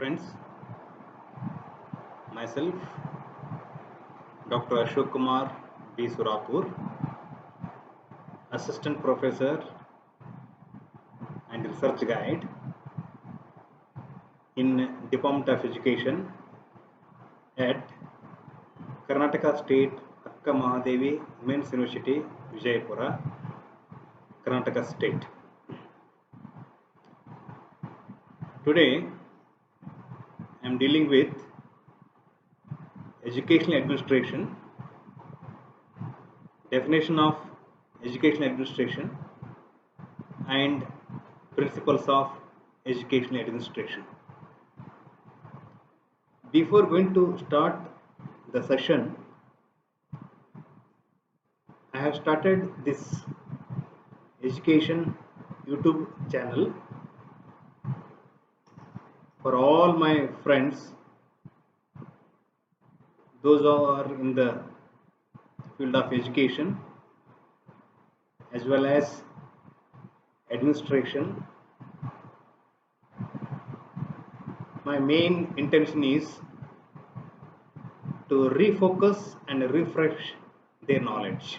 friends, myself Dr. Ashok Kumar B. Surapur, Assistant Professor and Research Guide in Department of Education at Karnataka State Akka Mahadevi Women's University, Vijayapura, Karnataka State. Today I am dealing with educational administration, definition of educational administration and principles of educational administration. Before going to start the session, I have started this education YouTube channel for all my friends, those who are in the field of education as well as administration. My main intention is to refocus and refresh their knowledge.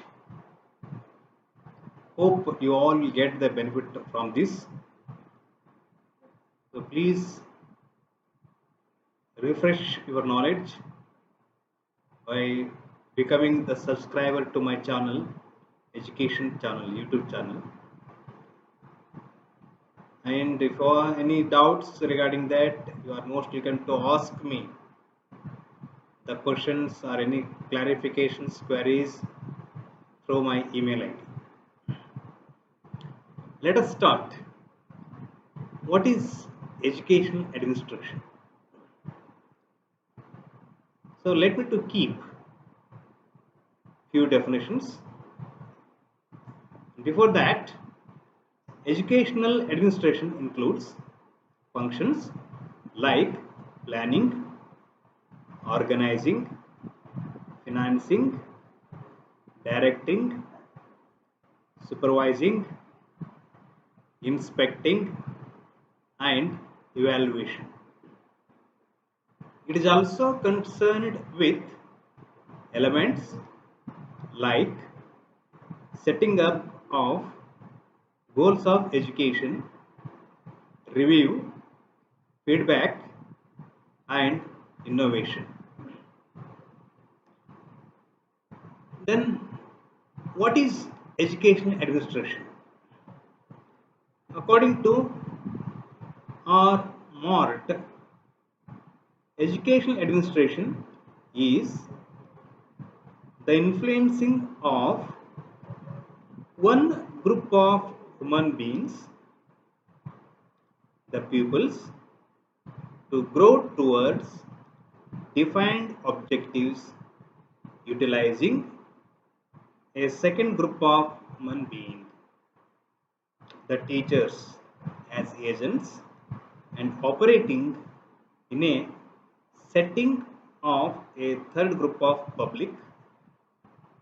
Hope you all will get the benefit from this. So please refresh your knowledge by becoming the subscriber to my channel, education channel, YouTube channel. And if you have any doubts regarding that, you are most welcome to ask me the questions or any clarifications, queries through my email ID. Let us start. What is educational administration? So let me to keep few definitions. Before that, educational administration includes functions like planning, organizing, financing, directing, supervising, inspecting, and evaluation. It is also concerned with elements like setting up of goals of education, review, feedback, and innovation. Then, what is educational administration? According to R. Mort, educational administration is the influencing of one group of human beings, the pupils, to grow towards defined objectives utilizing a second group of human beings, the teachers, as agents and operating in a setting of a third group of public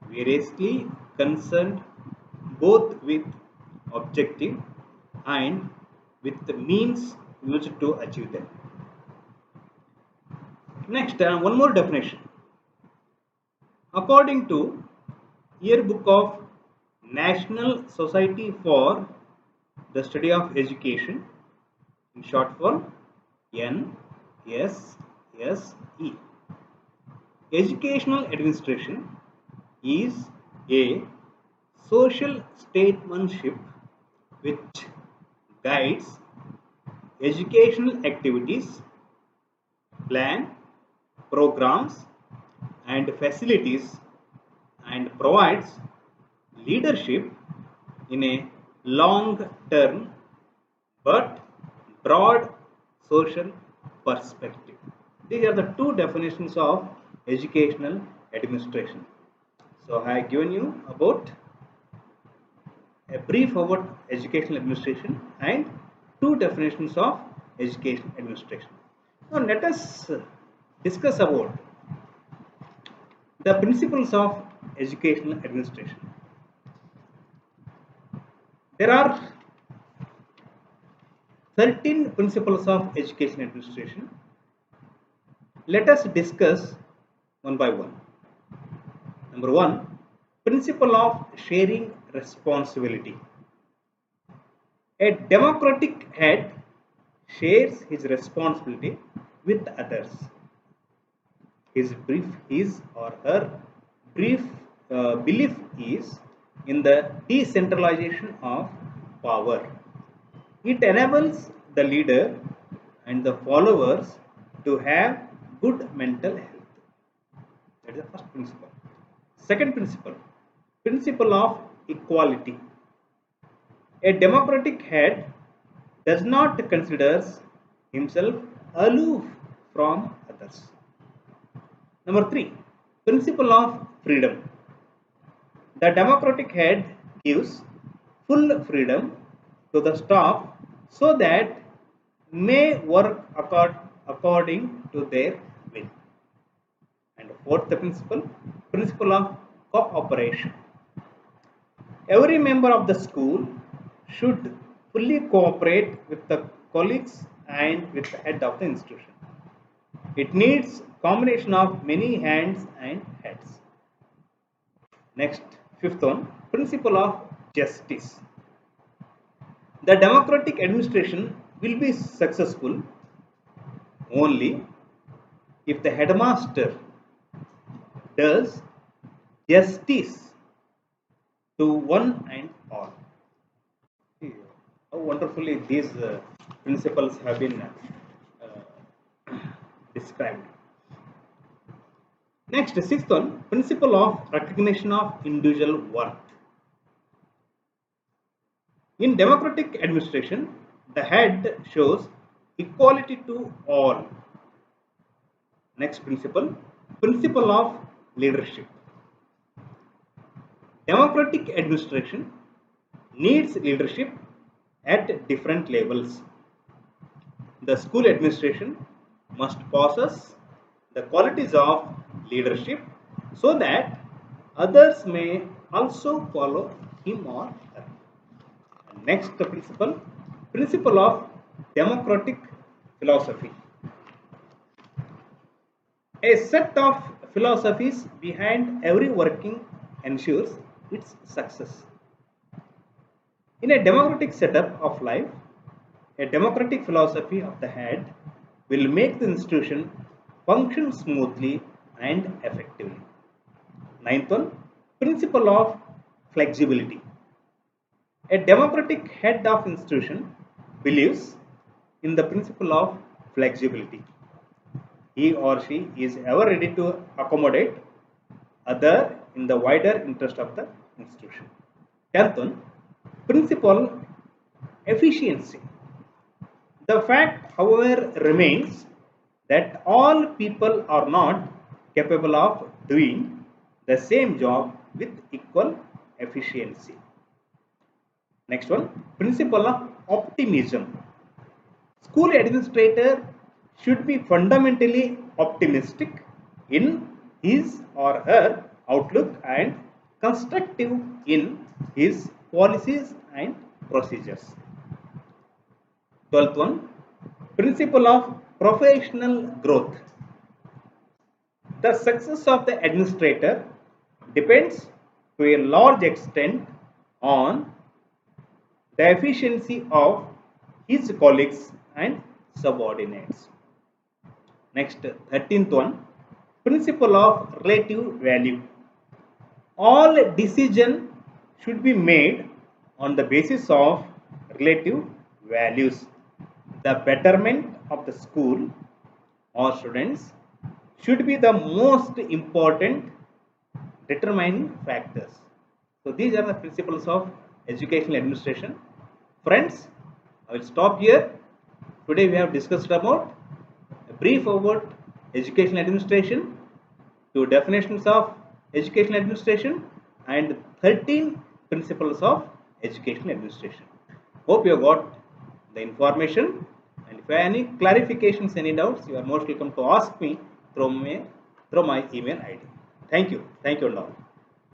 variously concerned both with objective and with the means used to achieve them. Next, one more definition. According to Yearbook of National Society for the Study of Education, in short form NSSE, educational administration is a social statesmanship which guides educational activities, plan, programs, and facilities, and provides leadership in a long-term but broad social perspective. These are the two definitions of educational administration. So I have given you about a brief about educational administration and two definitions of educational administration. Now let us discuss about the principles of educational administration. There are 13 principles of education administration Let us discuss one by one. Number one, principle of sharing responsibility. A democratic head shares his responsibility with others. His or her brief belief is in the decentralization of power. It enables the leader and the followers to have good mental health. That is the first principle. Second principle, principle of equality. A democratic head does not consider himself aloof from others. Number three, principle of freedom. The democratic head gives full freedom to the staff so that may work according to their will. And fourth principle, principle of cooperation. Every member of the school should fully cooperate with the colleagues and with the head of the institution. It needs combination of many hands and heads. Next, fifth one, principle of justice. The democratic administration will be successful only if the headmaster does justice to one and all. See how wonderfully these principles have been described. Next, sixth one, principle of recognition of individual worth. In democratic administration, the head shows equality to all. Next principle, principle of leadership. Democratic administration needs leadership at different levels. The school administration must possess the qualities of leadership so that others may also follow him or her. Next principle, principle of democratic philosophy. A set of philosophies behind every working ensures its success. In a democratic setup of life, a democratic philosophy of the head will make the institution function smoothly and effectively. Ninth one, principle of flexibility. A democratic head of institution believes in the principle of flexibility. He or she is ever ready to accommodate other in the wider interest of the institution. 10th one, principle efficiency. The fact, however, remains that all people are not capable of doing the same job with equal efficiency. Next one, principle of optimism. School administrator should be fundamentally optimistic in his or her outlook and constructive in his policies and procedures. 12th one, principle of professional growth. The success of the administrator depends to a large extent on the efficiency of his colleagues and subordinates. Next, 13th one, principle of relative value. All decisions should be made on the basis of relative values. The betterment of the school or students should be the most important determining factors. So these are the principles of educational administration. Friends, I will stop here. Today we have discussed about a brief about educational administration, two definitions of educational administration and 13 principles of educational administration. Hope you have got the information, and if you have any clarifications, any doubts, you are most welcome to ask me through my email ID. Thank you and all.